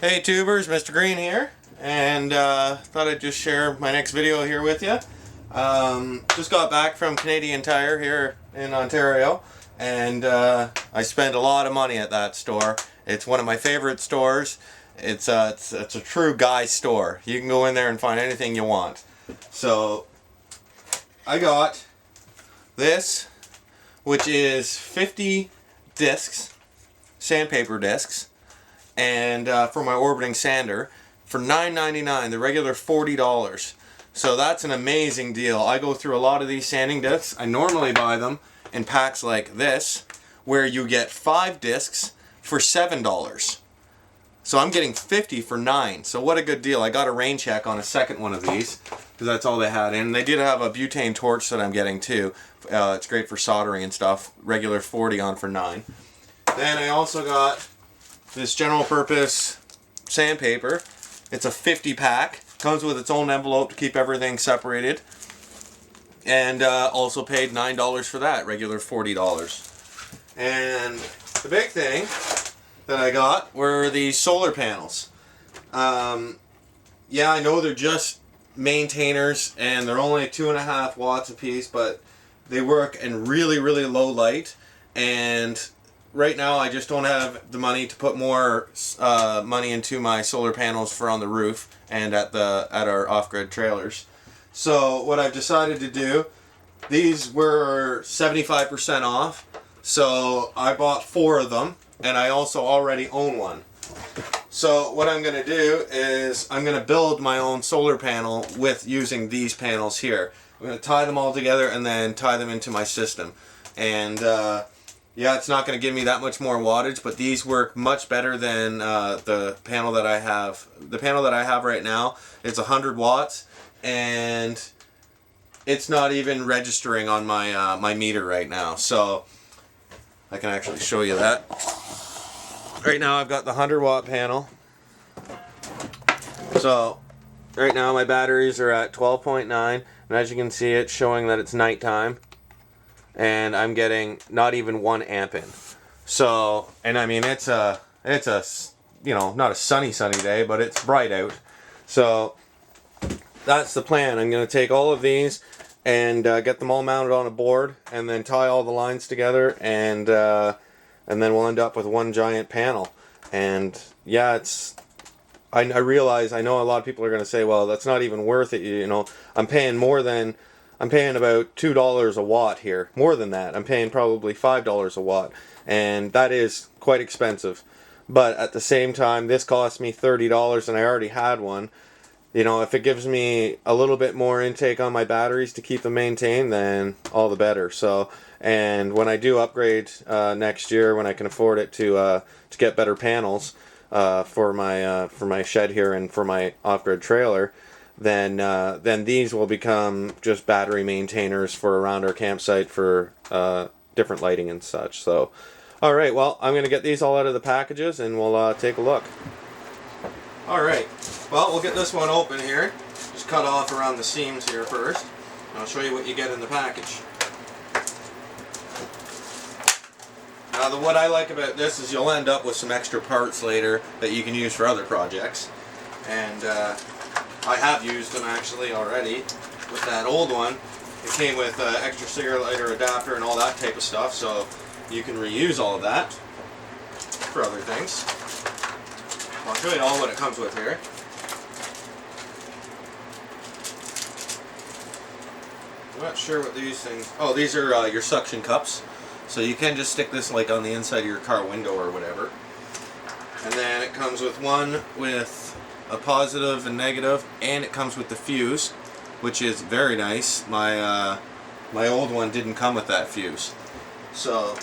Hey tubers, Mr. Green here, and thought I'd just share my next video here with you. Just got back from Canadian Tire here in Ontario, and I spent a lot of money at that store. It's one of my favorite stores. It's a true guy store. You can go in there and find anything you want. So I got this, which is 50 discs, sandpaper discs, and for my orbiting sander for $9.99, the regular $40. So that's an amazing deal. I go through a lot of these sanding discs. I normally buy them in packs like this, where you get 5 discs for $7. So I'm getting 50 for $9. So what a good deal. I got a rain check on a second one of these, because that's all they had. And they did have a butane torch that I'm getting too. It's great for soldering and stuff. Regular 40 on for $9. Then I also got this general purpose sandpaper. It's a 50 pack. Comes with its own envelope to keep everything separated. And also paid $9 for that, regular $40. And the big thing that I got were the solar panels. Yeah, I know they're just maintainers and they're only 2.5 watts a piece, but they work in really, really low light. And right now I just don't have the money to put more money into my solar panels for on the roof and at our off-grid trailers. So what I've decided to do, these were 75% off, so I bought 4 of them, and I also already own one. So what I'm going to do is I'm going to build my own solar panel with using these panels here. I'm going to tie them all together and then tie them into my system. And yeah, it's not going to give me that much more wattage, but these work much better than the panel that I have. The panel that I have right now, it's 100 watts, and it's not even registering on my my meter right now. So I can actually show you that. Right now I've got the 100 watt panel. So right now my batteries are at 12.9, and as you can see, it's showing that it's nighttime. And I'm getting not even 1 amp in. So, and I mean, it's a, you know, not a sunny day, but it's bright out. So that's the plan. I'm going to take all of these and get them all mounted on a board, and then tie all the lines together, and then we'll end up with one giant panel. And yeah, it's, I realize, I know a lot of people are going to say, well, that's not even worth it. You know, I'm paying about $2 a watt here. More than that. I'm paying probably $5 a watt. And that is quite expensive. But at the same time, this cost me $30 and I already had one. You know, if it gives me a little bit more intake on my batteries to keep them maintained, then all the better. So, and when I do upgrade next year, when I can afford it to get better panels for my shed here and for my off-grid trailer, then these will become just battery maintainers for around our campsite for different lighting and such. So, all right, well, I'm going to get these all out of the packages and we'll take a look. All right, well, we'll get this one open here. Just cut off around the seams here first. I'll show you what you get in the package. Now, what I like about this is you'll end up with some extra parts later that you can use for other projects. And I have used them actually already with that old one. It came with extra cigarette lighter adapter and all that type of stuff, so you can reuse all of that for other things. I'll show you all what it comes with here. I'm not sure what these things... Oh, these are your suction cups. So you can just stick this like on the inside of your car window or whatever. And then it comes with one with a positive and negative, and it comes with the fuse, which is very nice. My old one didn't come with that fuse. So,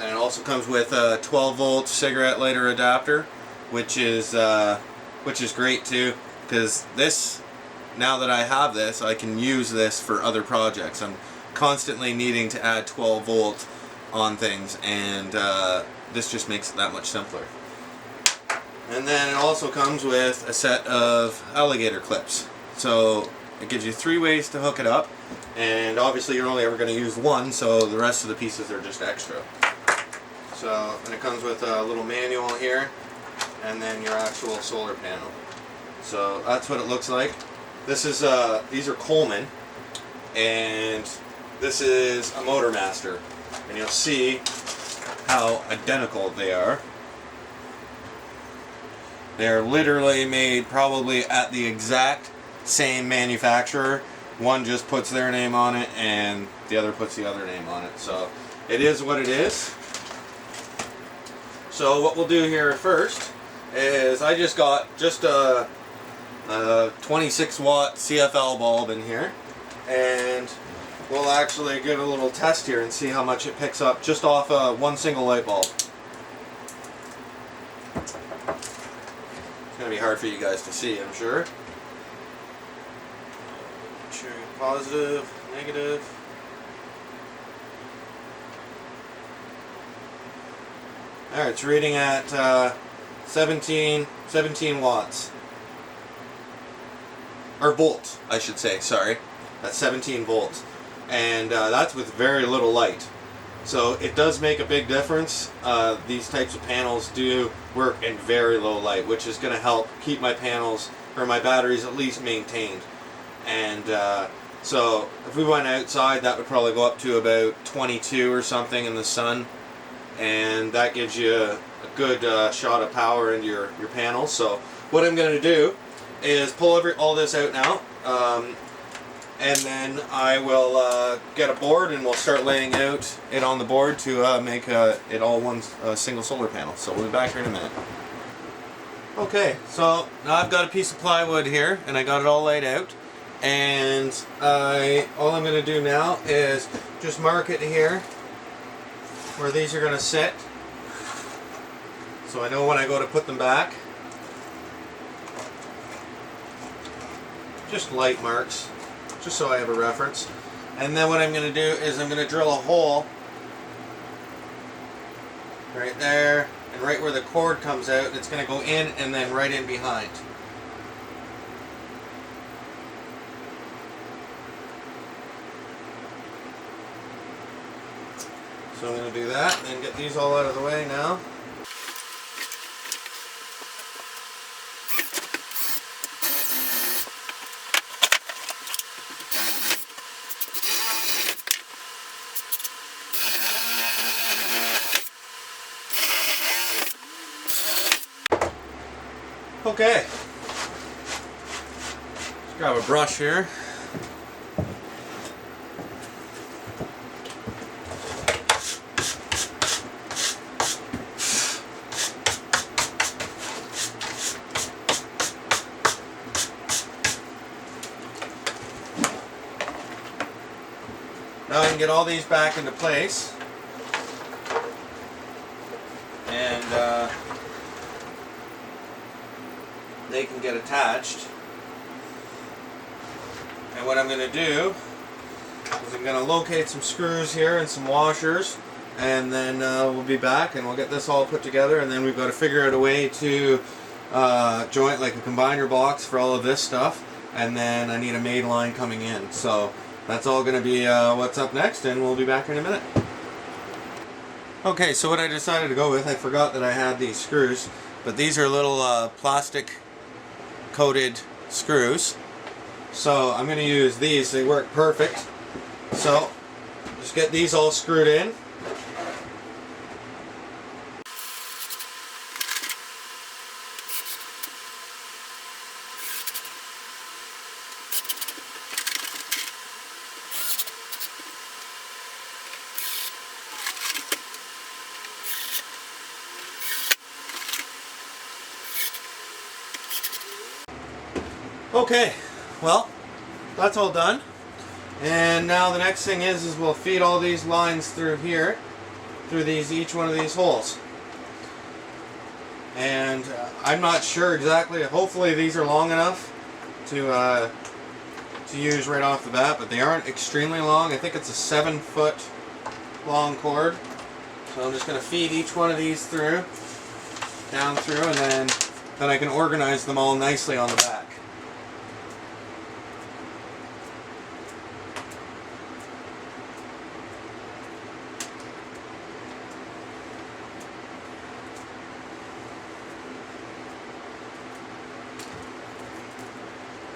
and it also comes with a 12-volt cigarette lighter adapter, which is great too, because this, now that I have this, I can use this for other projects. I'm constantly needing to add 12 volt on things, and this just makes it that much simpler. And then it also comes with a set of alligator clips. So it gives you 3 ways to hook it up, and obviously you're only ever going to use one, so the rest of the pieces are just extra. So, and it comes with a little manual here and then your actual solar panel. So that's what it looks like. This is these are Coleman, and this is a Motor Master, and you'll see how identical they are. They're literally made probably at the exact same manufacturer. One just puts their name on it and the other puts the other name on it. So it is what it is. So what we'll do here first is I just got a 26 watt CFL bulb in here, and we'll actually give a little test here and see how much it picks up just off one single light bulb. It's going to be hard for you guys to see, I'm sure. Positive, negative. Alright, it's reading at 17 watts. Or volts, I should say, sorry. That's 17 volts. And that's with very little light. So it does make a big difference. These types of panels do work in very low light, which is going to help keep my panels, or my batteries at least, maintained. And so if we went outside, that would probably go up to about 22 or something in the sun. And that gives you a good shot of power into your panels. So what I'm going to do is pull all this out now. And then I will get a board and we'll start laying out it on the board to make it all one single solar panel. So we'll be back here in a minute. Okay, so now I've got a piece of plywood here and I got it all laid out. And all I'm going to do now is just mark it here where these are going to sit. So I know when I go to put them back. Just light marks, just so I have a reference. And then what I'm going to do is I'm going to drill a hole right there and right where the cord comes out. It's going to go in and then right in behind. So I'm going to do that and then get these all out of the way now. Okay, let's grab a brush here. Now I can get all these back into place. And they can get attached. And what I'm going to do is I'm going to locate some screws here and some washers, and then we'll be back and we'll get this all put together, and then we've got to figure out a way to joint like a combiner box for all of this stuff, and then I need a main line coming in. So that's all going to be what's up next, and we'll be back in a minute. Okay, so what I decided to go with, I forgot that I had these screws, but these are little plastic coated screws. So I'm going to use these. They work perfect. So just get these all screwed in. Okay, well, that's all done. And now the next thing is we'll feed all these lines through here, through each one of these holes. And I'm not sure exactly. Hopefully these are long enough to use right off the bat, but they aren't extremely long. I think it's a 7-foot long cord. So I'm just going to feed each one of these through, down through, and then I can organize them all nicely on the back.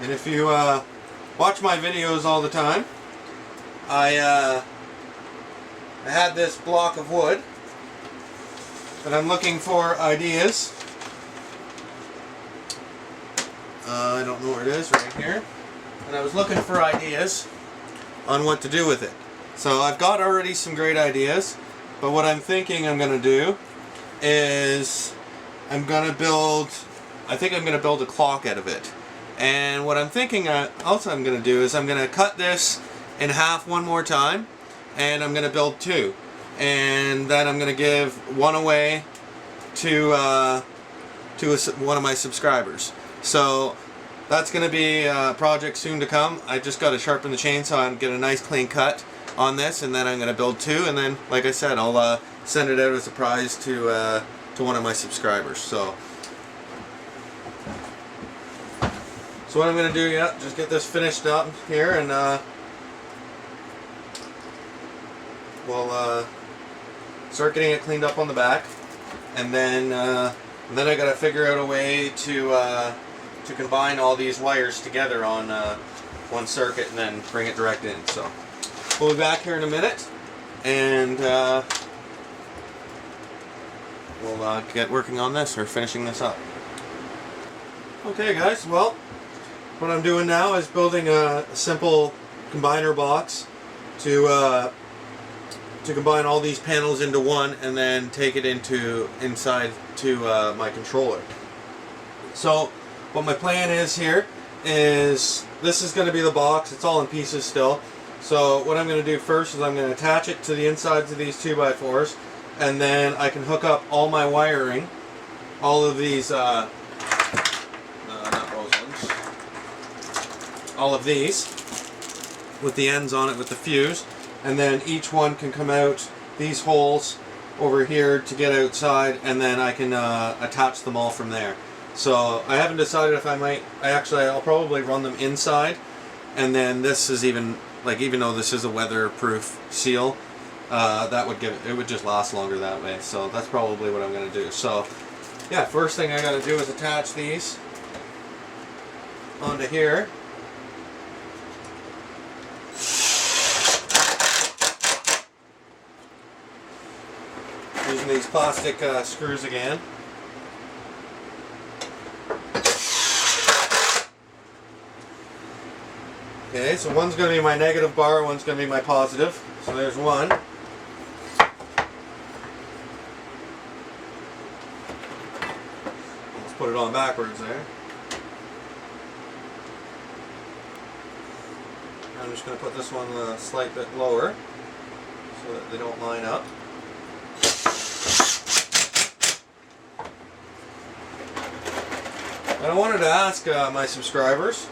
And if you watch my videos all the time, I had this block of wood that I'm looking for ideas. I don't know where it is, right here. And I was looking for ideas on what to do with it. So I've got already some great ideas, but what I'm thinking I'm going to do is I think I'm going to build a clock out of it. And what I'm thinking also I'm going to do is I'm going to cut this in half one more time, and I'm going to build two. And then I'm going to give one away to one of my subscribers. So that's going to be a project soon to come. I just got to sharpen the chainsaw and get a nice clean cut on this, and then I'm going to build two, and then, like I said, I'll send it out as a prize to one of my subscribers. So what I'm going to do, just get this finished up here, and we'll start getting it cleaned up on the back, and then I got to figure out a way to combine all these wires together on one circuit, and then bring it direct in. So we'll be back here in a minute, and we'll get working on this, or finishing this up. Okay guys, well, what I'm doing now is building a simple combiner box to combine all these panels into one, and then take it inside to my controller. So what my plan is here is, this is going to be the box. It's all in pieces still. So what I'm going to do first is I'm going to attach it to the insides of these 2x4s, and then I can hook up all my wiring, all of these, not those ones, all of these, with the ends on it with the fuse, and then each one can come out these holes over here to get outside, and then I can attach them all from there. So I haven't decided if I'll probably run them inside, and then this is even though this is a weatherproof seal, it would just last longer that way. So that's probably what I'm going to do. So yeah, first thing I got to do is attach these onto here. Using these plastic screws again. Okay, so one's going to be my negative bar, one's going to be my positive. So there's one. Let's put it on backwards there. I'm just going to put this one a slight bit lower so that they don't line up. And I wanted to ask my subscribers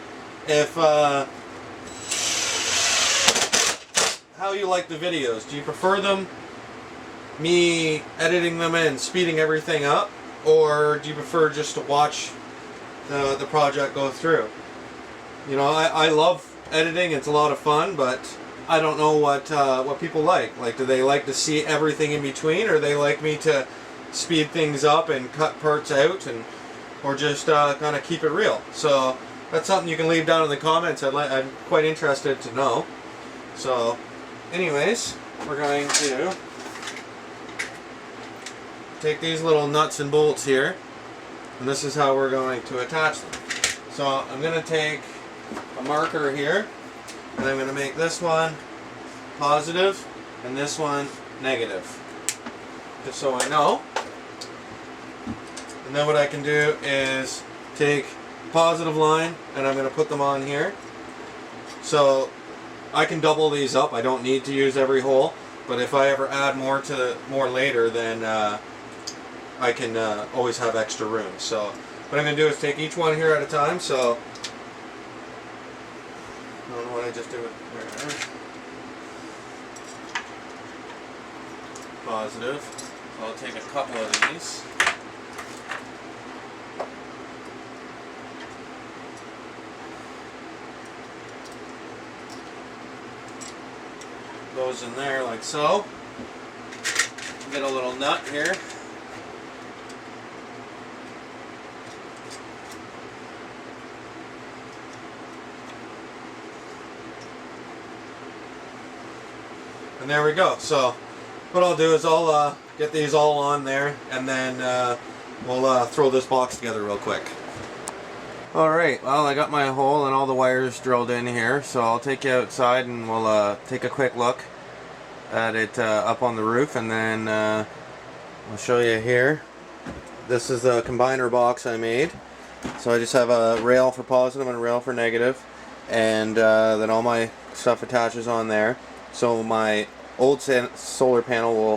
if how you like the videos. Do you prefer me editing them and speeding everything up, or do you prefer just to watch the project go through? You know, I love editing. It's a lot of fun, but I don't know what people like. Like, do they like to see everything in between, or they like me to speed things up and cut parts out, or just kind of keep it real? So that's something you can leave down in the comments. I'm quite interested to know. So anyways, we're going to take these little nuts and bolts here, and this is how we're going to attach them. So I'm going to take a marker here, and I'm going to make this one positive and this one negative, just so I know. And then what I can do is take a positive line, and I'm going to put them on here. So I can double these up. I don't need to use every hole, but if I ever add more later, then I can always have extra room. So what I'm going to do is take each one here at a time. So I don't know what I just did with there. Positive. So I'll take a couple of these. Goes in there like so. Get a little nut here. And there we go. So what I'll do is I'll get these all on there, and then we'll throw this box together real quick. Alright, well, I got my hole and all the wires drilled in here, so I'll take you outside and we'll take a quick look at it up on the roof, and then I'll show you here. This is the combiner box I made. So I just have a rail for positive and a rail for negative, and then all my stuff attaches on there. So my old solar panel will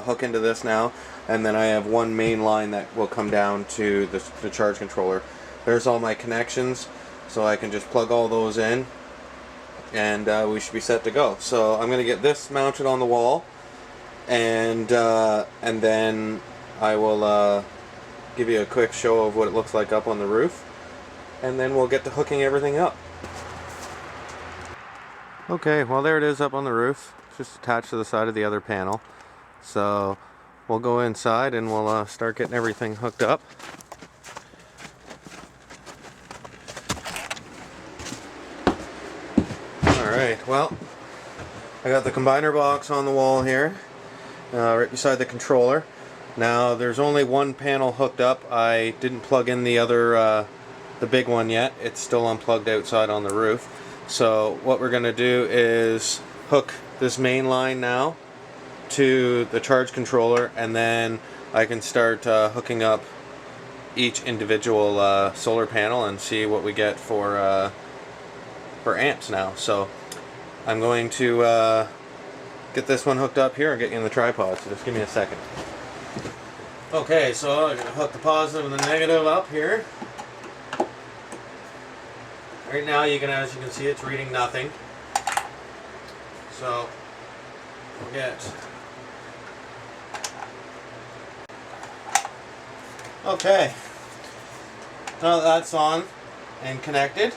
hook into this now, and then I have one main line that will come down to the charge controller. There's all my connections, so I can just plug all those in, and we should be set to go. So I'm going to get this mounted on the wall, and then I will give you a quick show of what it looks like up on the roof, and then we'll get to hooking everything up. Okay, well, there it is up on the roof. It's just attached to the side of the other panel. So we'll go inside and we'll start getting everything hooked up. Alright, well, I got the combiner box on the wall here, right beside the controller. Now, there's only one panel hooked up. I didn't plug in the other, the big one yet. It's still unplugged outside on the roof. So what we're going to do is hook this main line now to the charge controller, and then I can start hooking up each individual solar panel and see what we get for amps now. So I'm going to get this one hooked up here and get you in the tripod, so just give me a second. Okay, so I'm going to hook the positive and the negative up here. Right now, as you can see, it's reading nothing. So we'll get. Okay. Now that that's on and connected,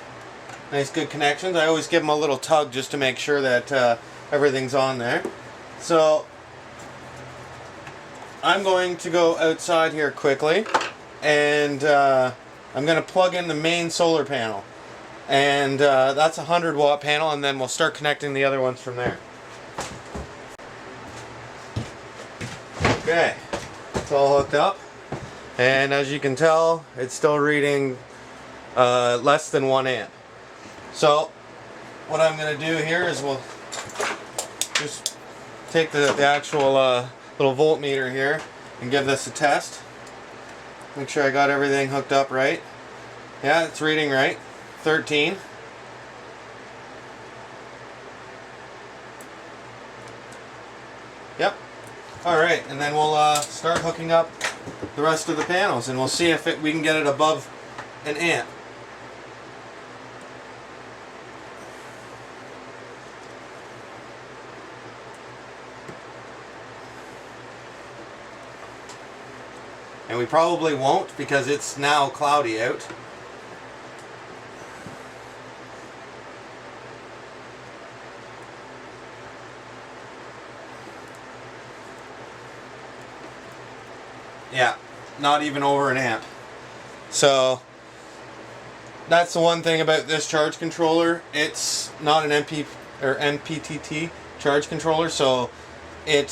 nice good connections. I always give them a little tug just to make sure that everything's on there. So I'm going to go outside here quickly, and I'm going to plug in the main solar panel. And that's a 100-watt panel, and then we'll start connecting the other ones from there. Okay, it's all hooked up, and as you can tell, it's still reading less than 1 amp. So what I'm going to do here is we'll just take the actual little voltmeter here and give this a test. Make sure I got everything hooked up right. Yeah, it's reading right. 13. Yep. Alright, and then we'll start hooking up the rest of the panels, and we'll see if we can get it above an amp. And we probably won't, because it's now cloudy out. Yeah, not even over an amp. So that's the one thing about this charge controller. It's not an MPPT charge controller, so it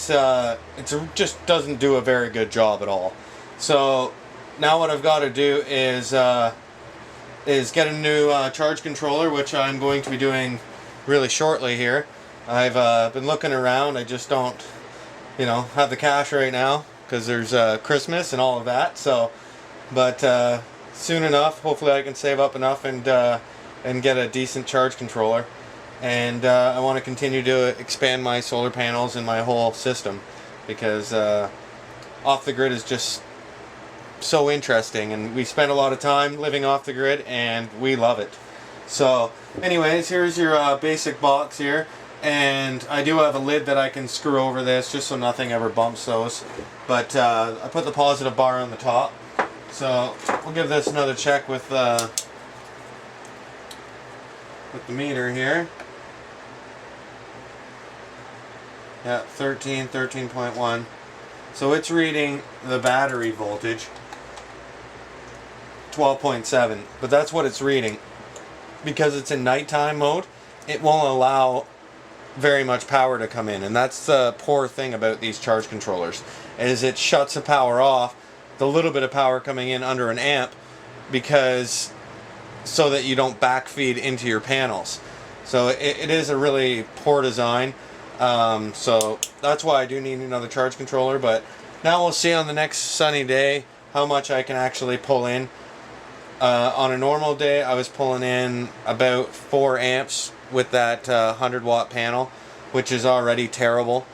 just doesn't do a very good job at all. So now what I've got to do is get a new charge controller, which I'm going to be doing really shortly here. I've been looking around. I just don't, have the cash right now, because there's Christmas and all of that. So, but soon enough, hopefully I can save up enough and get a decent charge controller. And I want to continue to expand my solar panels and my whole system, because off the grid is just so interesting, and we spend a lot of time living off the grid, and we love it. So, anyways, here's your basic box here. And I do have a lid that I can screw over this just so nothing ever bumps those. But I put the positive bar on the top. So we'll give this another check with the meter here. Yeah, 13.1. So it's reading the battery voltage, 12.7. But that's what it's reading. Because it's in nighttime mode, it won't allow very much power to come in, and that's the poor thing about these charge controllers, is it shuts the power off, the little bit of power coming in under an amp, because so that you don't backfeed into your panels. So it is a really poor design. So that's why I do need another charge controller. But now we'll see on the next sunny day how much I can actually pull in. On a normal day, I was pulling in about 4 amps with that 100-watt panel, which is already terrible.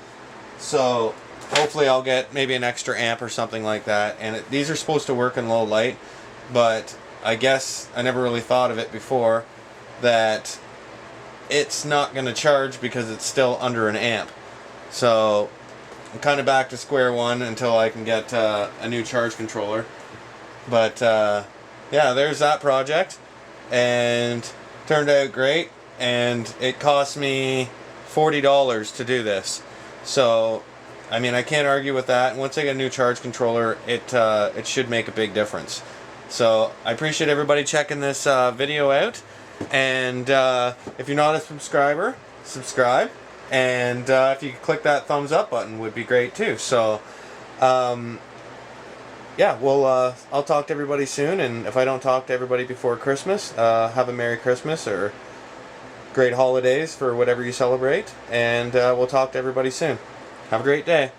So hopefully I'll get maybe an extra amp or something like that. And these are supposed to work in low light, but I guess I never really thought of it before, that it's not going to charge because it's still under an amp. So I'm kind of back to square one until I can get a new charge controller. But yeah, there's that project, and turned out great, and it cost me $40 to do this. So I mean, I can't argue with that. Once I get a new charge controller, it should make a big difference. So I appreciate everybody checking this video out, and if you're not a subscriber, subscribe, and if you could click that thumbs up button would be great too. So yeah, well, I'll talk to everybody soon, and if I don't talk to everybody before Christmas, have a Merry Christmas or great holidays for whatever you celebrate, and we'll talk to everybody soon. Have a great day.